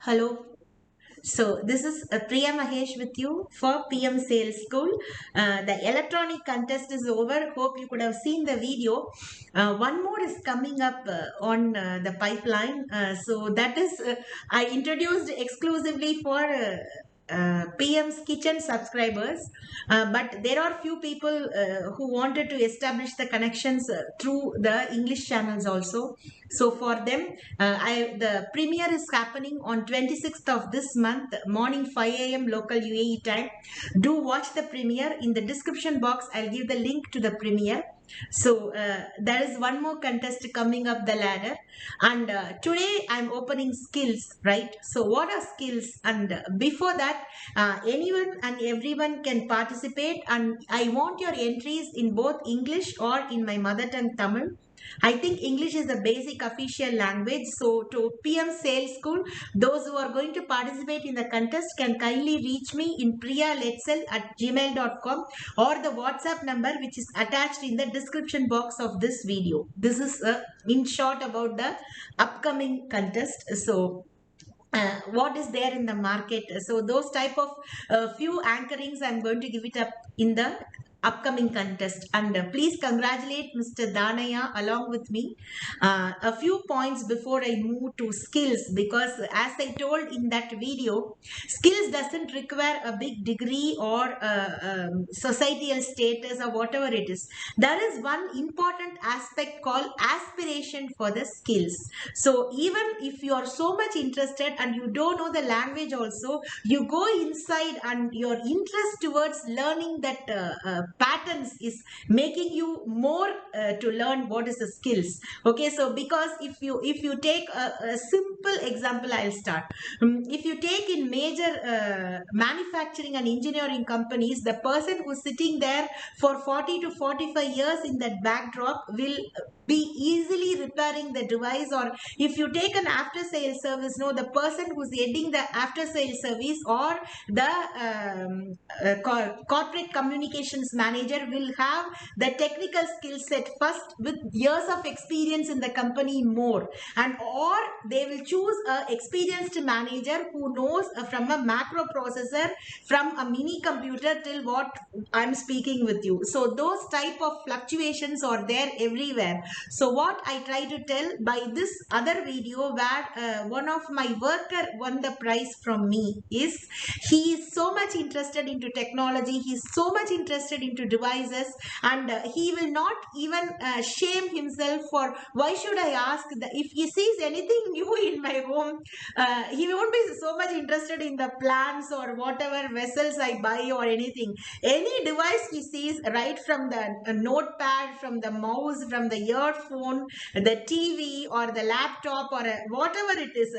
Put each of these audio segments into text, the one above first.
Hello. So this is Priya Mahesh with you for PM Sales School. The electronic contest is over. Hope you could have seen the video. One more is coming up on the pipeline. So that is I introduced exclusively for PM's Kitchen subscribers. But there are few people who wanted to establish the connections through the English channels also. So for them, the premiere is happening on 26th of this month, morning 5 a.m. local UAE time. Do watch the premiere. In the description box, I'll give the link to the premiere. So there is one more contest coming up the ladder, and today I'm opening skills, right? So what are skills? And before that, anyone and everyone can participate, and I want your entries in both English or in my mother tongue Tamil. I think English is the basic official language. So to PM Sales School, those who are going to participate in the contest can kindly reach me in priyaletzel@gmail.com or the WhatsApp number which is attached in the description box of this video. This is in short about the upcoming contest. So what is there in the market, so those type of few anchorings I'm going to give it up in the upcoming contest. And please congratulate Mr. Danaya along with me. A few points before I move to skills, because as I told in that video, skills doesn't require a big degree or societal status or whatever it is. There is one important aspect called aspiration for the skills. So even if you are so much interested and you don't know the language also, you go inside and your interest towards learning that patterns is making you more to learn what is the skills. Okay, so because if you take a simple example, I'll start. If you take in major manufacturing and engineering companies, the person who's sitting there for 40 to 45 years in that backdrop will be easily repairing the device. Or if you take an after sales service, no, the person who's heading the after sales service or the corporate communications manager will have the technical skill set first with years of experience in the company more, and or they will choose a experienced manager who knows from a macro processor, from a mini computer till what I'm speaking with you. So those type of fluctuations are there everywhere. So what I try to tell by this other video, where one of my worker won the prize from me, is he is so much interested into technology, he is so much interested into devices, and he will not even shame himself for why should I ask that if he sees anything new in my home. He won't be so much interested in the plans or whatever vessels I buy or anything. Any device he sees, right from the notepad, from the mouse, from the earphone, the TV or the laptop or whatever it is,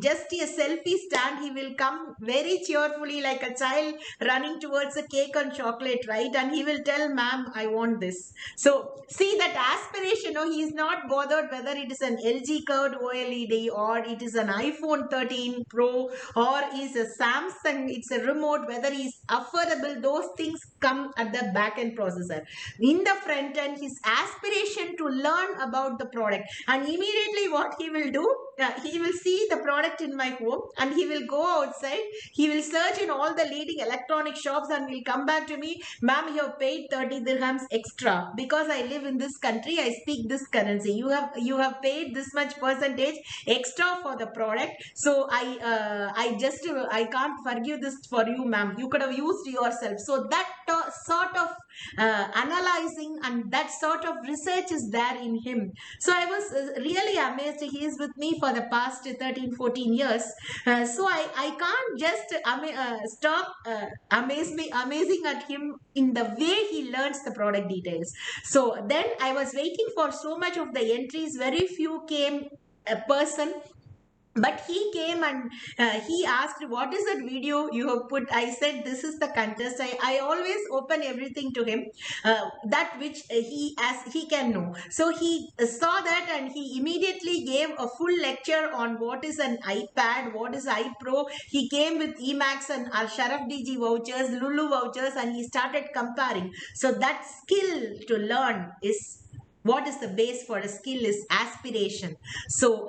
just a selfie stand, he will come very cheerfully like a child running towards a cake and chocolate, right? And he will tell, ma'am, I want this. So see that aspiration, no, he is not bothered whether it is an LG curved OLED or it is an iPhone 13 Pro or is a Samsung, it's a remote, whether it's affordable, those things come at the back end processor. In the front end, his aspiration to learn about the product, and immediately what he will do, he will see the product in my home and he will go outside, he will search in all the leading electronic shops and will come back to me, ma'am, you have paid 30 dirhams extra because I live in this country, I speak this currency, you have paid this much percentage extra for the product. So I can't forgive this for you, ma'am, you could have used yourself. So that sort of analyzing and that sort of research is there in him. So I was really amazed. He is with me for the past 13-14 years. So I can't just stop amazing at him in the way he learns the product details. So then I was waiting for so much of the entries, very few came a person, but he came and he asked, what is that video you have put? I said, this is the contest. I always open everything to him, that which he as he can know. So he saw that and he immediately gave a full lecture on what is an iPad, what is iPro. He came with Emacs and Sharaf DG vouchers, Lulu vouchers, and he started comparing. So that skill to learn is What is the base for a skill is aspiration. So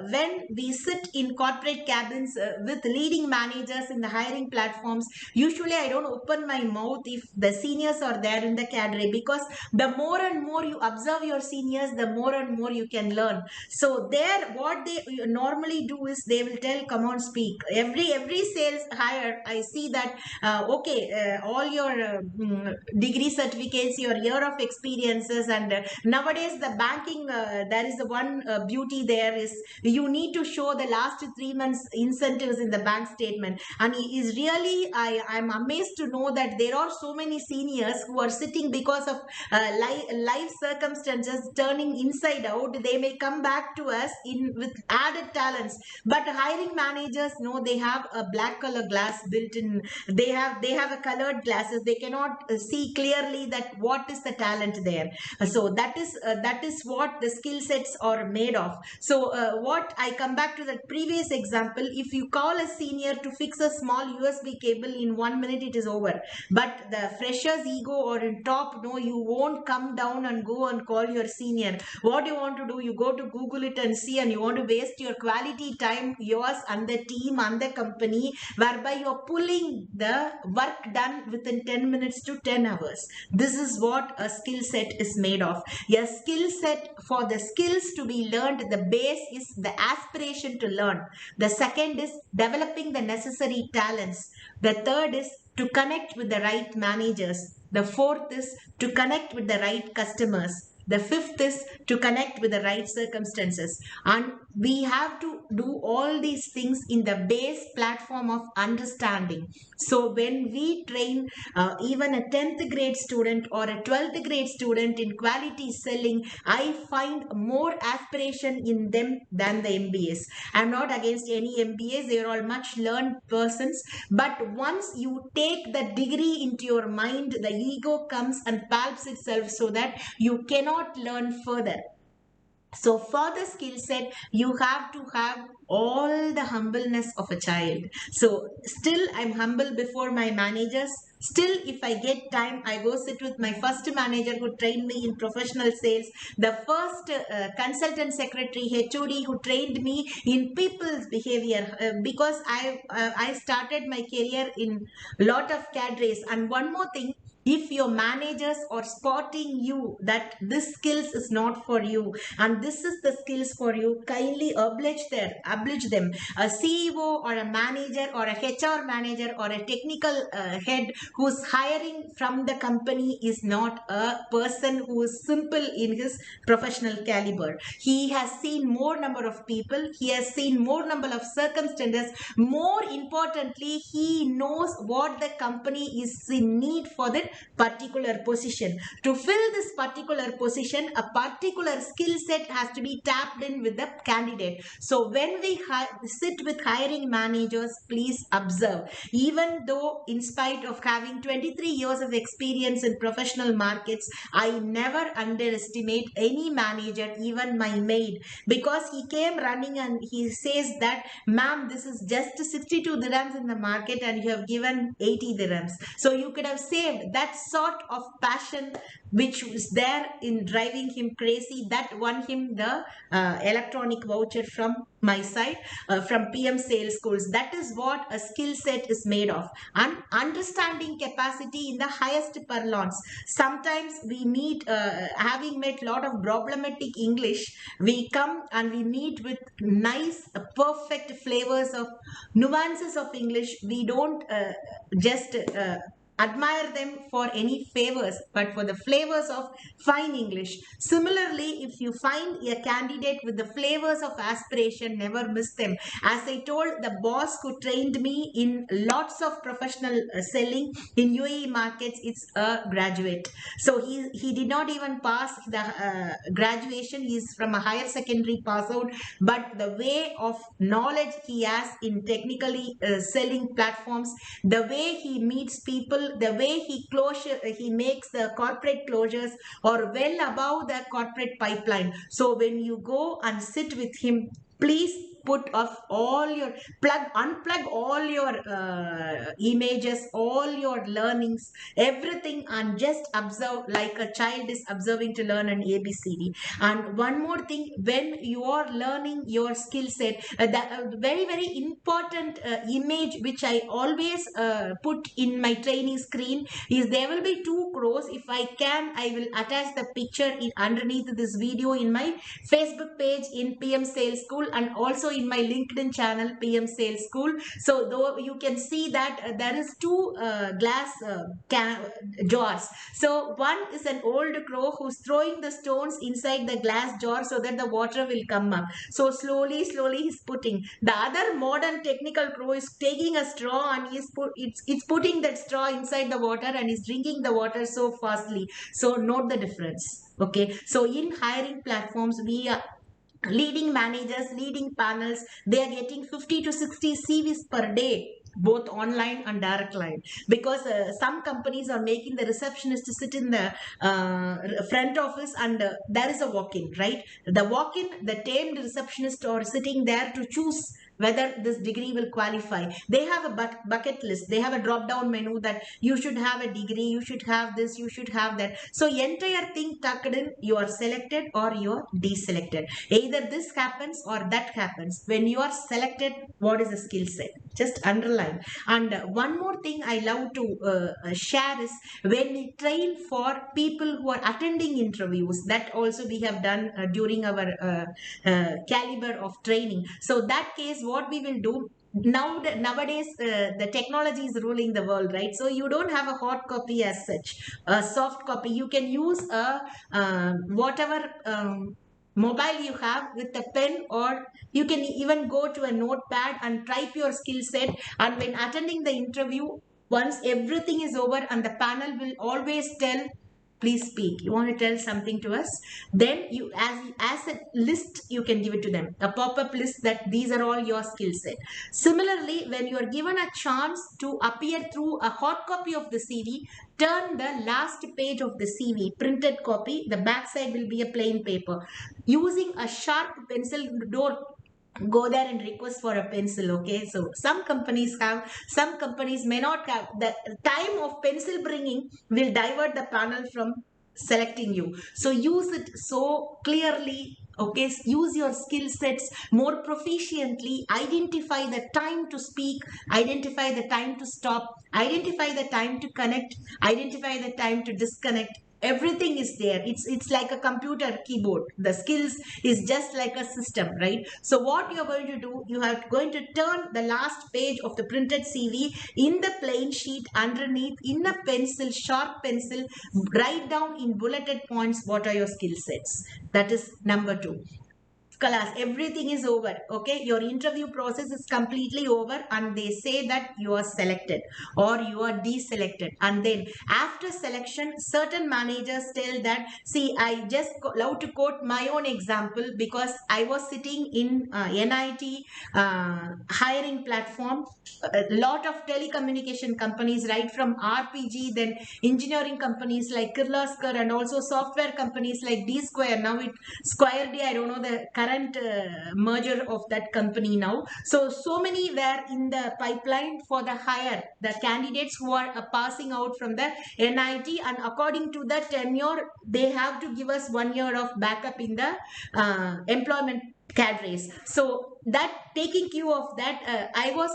when we sit in corporate cabins with leading managers in the hiring platforms, usually I don't open my mouth if the seniors are there in the cadre, because the more and more you observe your seniors, the more and more you can learn. So there, what they normally do is they will tell, come on, speak. Every sales hire, I see that all your degree certificates, your year of experiences, and nowadays the banking, there is one beauty there is you need to show the last 3 months incentives in the bank statement. And it is really, I'm amazed to know that there are so many seniors who are sitting because of life circumstances turning inside out. They may come back to us in with added talents, but hiring managers know they have a black color glass built in. They have a colored glasses. They cannot see clearly that what is the talent there. So that is what the skill sets are made of. So what I come back to that previous example, if you call a senior to fix a small USB cable in 1 minute, it is over. But the fresher's ego or in top, no, you won't come down and go and call your senior. What you want to do, you go to Google it and see, and you want to waste your quality time, yours and the team and the company, whereby you're pulling the work done within 10 minutes to 10 hours. This is what a skill set is made of. A skill set, for the skills to be learned, the base is the aspiration to learn. The second is developing the necessary talents. The third is to connect with the right managers. The fourth is to connect with the right customers. The fifth is to connect with the right circumstances. And we have to do all these things in the base platform of understanding. So when we train even a 10th grade student or a 12th grade student in quality selling, I find more aspiration in them than the MBAs. I'm not against any MBAs, they're all much learned persons. But once you take the degree into your mind, the ego comes and palps itself so that you cannot learn further. So for the skill set, you have to have all the humbleness of a child. So still I'm humble before my managers. Still, if I get time, I go sit with my first manager who trained me in professional sales, the first consultant secretary, HOD, who trained me in people's behavior, because I started my career in lot of cadres. And one more thing, if your managers are spotting you that this skills is not for you and this is the skills for you, kindly oblige them. A CEO or a manager or a HR manager or a technical head who's hiring from the company is not a person who is simple in his professional caliber. He has seen more number of people, he has seen more number of circumstances. More importantly, he knows what the company is in need for that particular position. To fill this particular position, a particular skill set has to be tapped in with the candidate. So when we sit with hiring managers, please observe. Even though in spite of having 23 years of experience in professional markets, I never underestimate any manager, even my maid, because he came running and he says that, ma'am, this is just 62 dirhams in the market and you have given 80 dirhams. So you could have saved. That sort of passion which was there in driving him crazy, that won him the electronic voucher from my side, from PM Sales Schools. That is what a skill set is made of. And understanding capacity in the highest parlance. Sometimes we meet, having met lot of problematic English, we come and we meet with nice, perfect flavors of nuances of English. We don't just admire them for any favors, but for the flavors of fine English. Similarly, if you find a candidate with the flavors of aspiration, never miss them. As I told, the boss who trained me in lots of professional selling in UAE markets, it's a graduate. So he did not even pass the graduation. He's from a higher secondary pass out, but the way of knowledge he has in technically selling platforms, the way he meets people, the way he makes the corporate closures are well above the corporate pipeline. So when you go and sit with him, please put of all your unplug all your images, all your learnings, everything, and just observe like a child is observing to learn an ABCD. And one more thing, when you are learning your skill set, very very important image which I always put in my training screen is there will be two crows. If I can, I will attach the picture in underneath this video in my Facebook page in PM Sales School, and also in my LinkedIn channel PM Sales School. So though you can see that there is two glass jars. So one is an old crow who's throwing the stones inside the glass jar so that the water will come up. So slowly he's putting. The other modern technical crow is taking a straw and it's putting that straw inside the water and is drinking the water so fastly. So note the difference. Okay, so in hiring platforms, we are leading managers, leading panels, they are getting 50 to 60 CVs per day, both online and direct line, because some companies are making the receptionist to sit in the front office, and there is a walk-in, right? The walk-in, the tamed receptionist are sitting there to choose whether this degree will qualify. They have a bucket list, they have a drop down menu that you should have a degree, you should have this, you should have that. So entire thing tucked in, you are selected or you are deselected. Either this happens or that happens. When you are selected, what is the skill set? Just underline. And one more thing I love to share is when we train for people who are attending interviews, that also we have done during our caliber of training. So that case, what we will do nowadays, the technology is ruling the world, right? So you don't have a hard copy as such, a soft copy. You can use a whatever mobile you have with a pen, or you can even go to a notepad and type your skill set. And when attending the interview, once everything is over and the panel will always tell, please speak, you want to tell something to us, then you as a list you can give it to them, a pop-up list that these are all your skill set. Similarly, when you are given a chance to appear through a hard copy of the CV, turn the last page of the CV printed copy, the back side will be a plain paper. Using a sharp pencil, don't go there and request for a pencil. Okay, so some companies have, some companies may not have. The time of pencil bringing will divert the panel from selecting you. So use it so clearly. Okay, use your skill sets more proficiently. Identify the time to speak, identify the time to stop, identify the time to connect, identify the time to disconnect. Everything is there. It's like a computer keyboard. The skills is just like a system, right? So what you're going to do, you are going to turn the last page of the printed CV in the plain sheet underneath, in a pencil, sharp pencil, write down in bulleted points what are your skill sets. That is number 2. Class, everything is over. Okay, your interview process is completely over, and they say that you are selected or you are deselected. And then after selection, certain managers tell that, see, I just love to quote my own example, because I was sitting in NIT hiring platform. A lot of telecommunication companies, right from RPG, then engineering companies like Kirloskar, and also software companies like D Square. Now it Square D, I don't know the current merger of that company now. So many were in the pipeline for the hire, the candidates who are passing out from the NIT, and according to the tenure, they have to give us 1 year of backup in the employment cadres. So that, taking cue of that, I was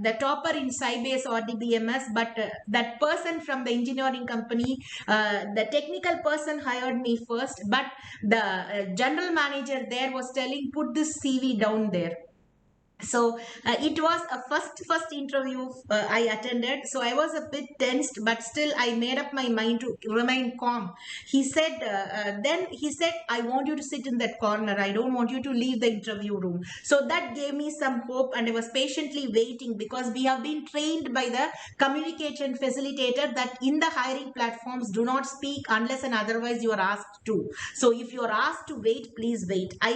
the topper in Sybase or DBMS, but that person from the engineering company, the technical person hired me first, but the general manager there was telling, put this CV down there. So it was a first interview I attended, so I was a bit tensed, but still I made up my mind to remain calm. He said then he said, I want you to sit in that corner, I don't want you to leave the interview room. So that gave me some hope, and I was patiently waiting, because we have been trained by the communication facilitator that in the hiring platforms, do not speak unless and otherwise you are asked to. So if you are asked to wait, please wait. I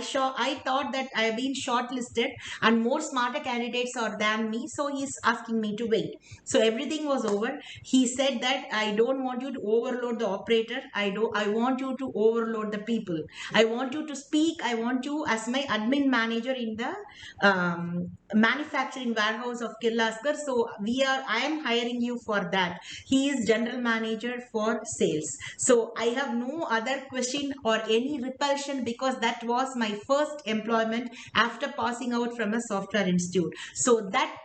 thought that I have been shortlisted, and more more smarter candidates are than me, so he's asking me to wait. So everything was over. He said that I don't want you to overload the operator. I want you to overload the people. I want you to speak. I want you as my admin manager in the manufacturing warehouse of Kirloskar. So I am hiring you for that. He is general manager for sales. So I have no other question or any repulsion, because that was my first employment after passing out from a software institute. So that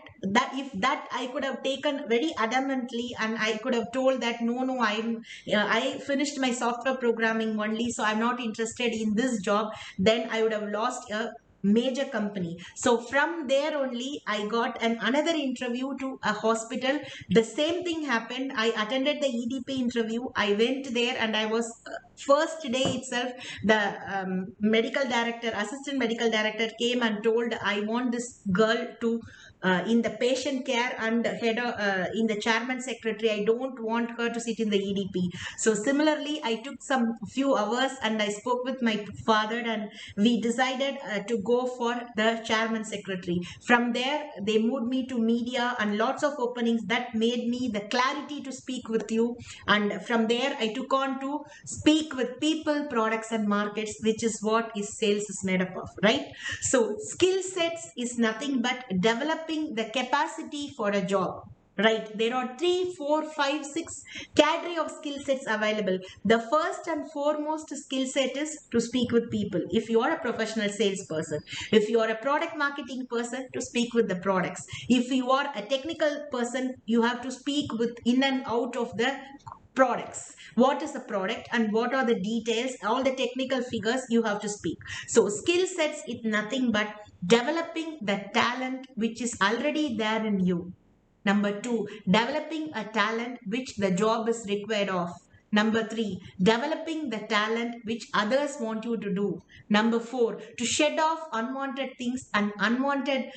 if that I could have taken very adamantly, and I could have told that no, I finished my software programming only, so I'm not interested in this job, then I would have lost a major company. So from there only I got another interview to a hospital. The same thing happened. I attended the EDP interview. I went there and I was first day itself, the medical director, assistant medical director came and told, I want this girl to in the patient care and head of, in the chairman secretary. I don't want her to sit in the EDP. So similarly, I took some few hours and I spoke with my father, and we decided to go for the chairman secretary. From there, they moved me to media and lots of openings that made me the clarity to speak with you. And from there, I took on to speak with people, products, and markets, which is what is sales is made up of, right? So skill sets is nothing but developing the capacity for a job. Right, there are 3, 4, 5, 6 category of skill sets available. The first and foremost skill set is to speak with people. If you are a professional salesperson, if you are a product marketing person, to speak with the products. If you are a technical person, you have to speak with in and out of the products. What is the product and what are the details, all the technical figures you have to speak. So skill sets is nothing but developing the talent which is already there in you. Number 2, developing a talent which the job is required of. Number 3, developing the talent which others want you to do. Number 4, to shed off unwanted things and unwanted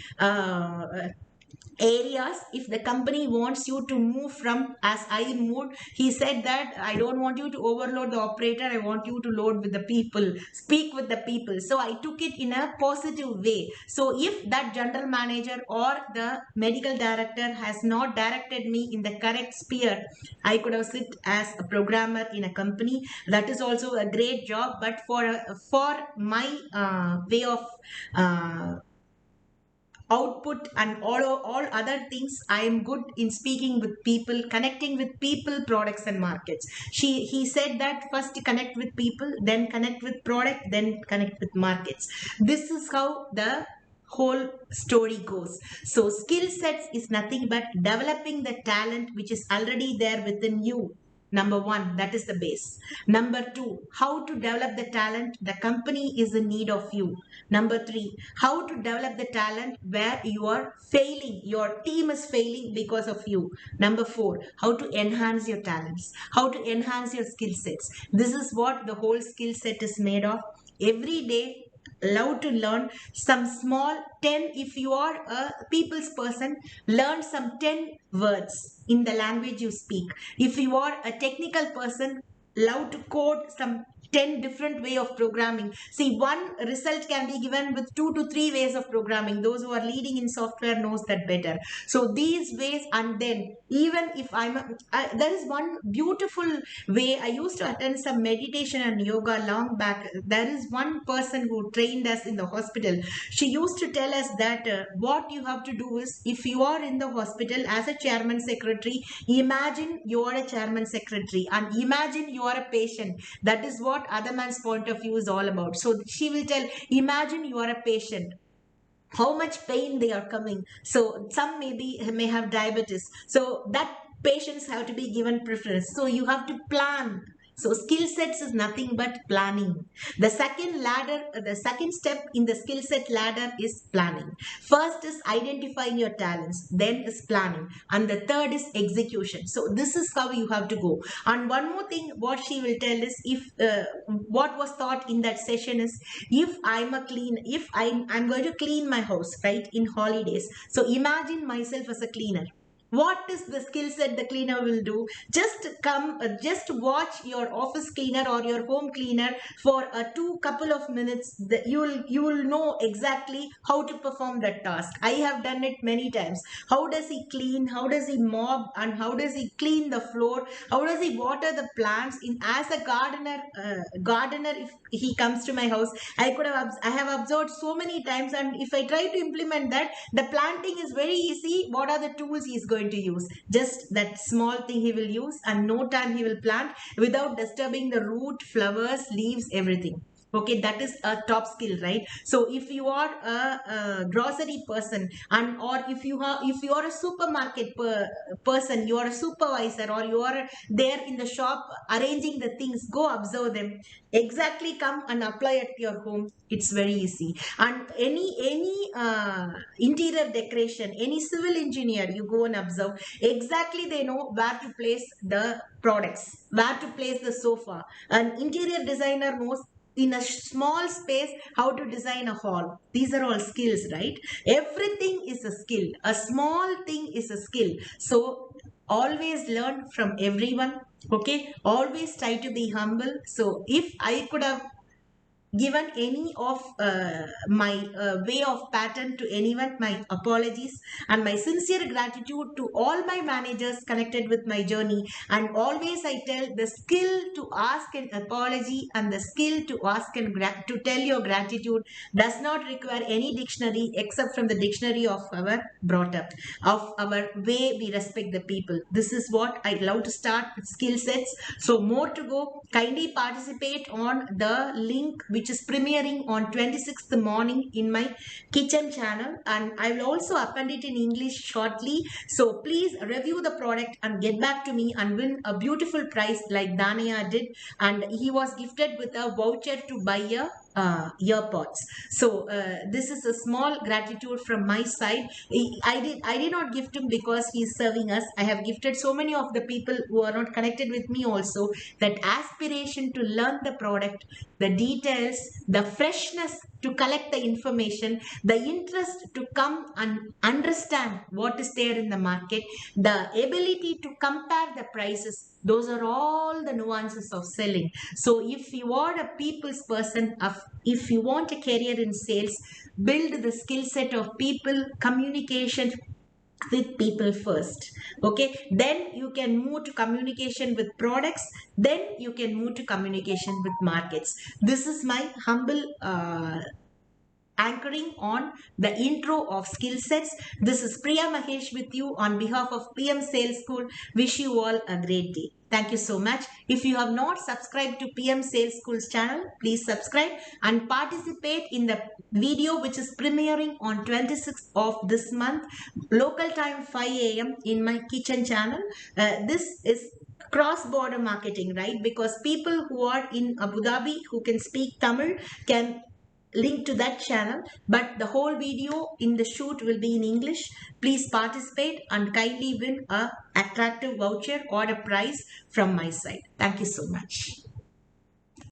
areas. If the company wants you to move from, as I moved, he said that I don't want you to overload the operator, I want you to load with the people, speak with the people. So I took it in a positive way. So if that general manager or the medical director has not directed me in the correct sphere, I could have sit as a programmer in a company. That is also a great job, but for my way of output and all other things, I am good in speaking with people, connecting with people, products, and markets. He said that first connect with people, then connect with product, then connect with markets. This is how the whole story goes. So skill sets is nothing but developing the talent which is already there within you. Number 1, that is the base. Number 2, how to develop the talent, the company is in need of you. Number 3, how to develop the talent where you are failing, your team is failing because of you. Number 4, how to enhance your talents, how to enhance your skill sets. This is what the whole skill set is made of. Every day, love to learn some small 10. If you are a people's person, learn some 10 words in the language you speak. If you are a technical person, love to code some 10 different way of programming. See, one result can be given with 2 to 3 ways of programming. Those who are leading in software knows that better. So these ways, and then even if there is one beautiful way. I used to attend some meditation and yoga long back. There is one person who trained us in the hospital. She used to tell us that what you have to do is, if you are in the hospital as a chairman secretary, imagine you are a chairman secretary and imagine you are a patient. That is what other man's point of view is all about. So she will tell, imagine you are a patient, how much pain they are coming. So some may have diabetes, so that patients have to be given preference. So you have to plan. So skill sets is nothing but planning. The second step in the skill set ladder is planning. First is identifying your talents, then is planning, and the third is execution. So this is how you have to go. And one more thing what she will tell is, if what was taught in that session is, if I'm going to clean my house, right, in holidays. So imagine myself as a cleaner. What is the skill set the cleaner will do? Just come, just watch your office cleaner or your home cleaner for a couple of minutes. You will know exactly how to perform that task. I have done it many times. How does he clean? How does he mop? And how does he clean the floor? How does he water the plants? In as a gardener, if he comes to my house, I have observed so many times, and if I try to implement that, the planting is very easy. What are the tools he is going to use? Just that small thing he will use, and no time he will plant without disturbing the root, flowers, leaves, everything. Okay, that is a top skill, right? So if you are a grocery person, and or if you are a supermarket person, you are a supervisor, or you are there in the shop arranging the things, go observe them. Exactly, come and apply at your home. It's very easy. And any interior decoration, any civil engineer, you go and observe. Exactly, they know where to place the products, where to place the sofa. An interior designer knows in a small space how to design a hall. These are all skills, right? Everything is a skill. A small thing is a skill. So always learn from everyone. Okay, always try to be humble. So if I could have given any of my way of pattern to anyone, my apologies and my sincere gratitude to all my managers connected with my journey. And always I tell, the skill to ask an apology and the skill to ask and to tell your gratitude does not require any dictionary except from the dictionary of our brought up, of our way we respect the people. This is what I love to start with skill sets. So more to go. Kindly participate on the link which is premiering on 26th morning in my kitchen channel, and I will also append it in English shortly. So please review the product and get back to me and win a beautiful prize like Danaya did, and he was gifted with a voucher to buy a earpods. So this is a small gratitude from my side. I did not gift him because he is serving us. I have gifted so many of the people who are not connected with me also, that aspiration to learn the product, the details, the freshness to collect the information, the interest to come and understand what is there in the market, the ability to compare the prices. Those are all the nuances of selling. So if you are a people's person, if you want a career in sales, build the skill set of people communication with people first. Okay, then you can move to communication with products, then you can move to communication with markets. This is my humble anchoring on the intro of skill sets. This is Priya Mahesh with you on behalf of PM Sales School. Wish you all a great day. Thank you so much. If you have not subscribed to PM Sales School's channel, please subscribe and participate in the video which is premiering on 26th of this month, local time 5 a.m. in my kitchen channel. This is cross-border marketing, right? Because people who are in Abu Dhabi who can speak Tamil can link to that channel, but the whole video in the shoot will be in English. Please participate and kindly win a attractive voucher or a prize from my side. Thank you so much.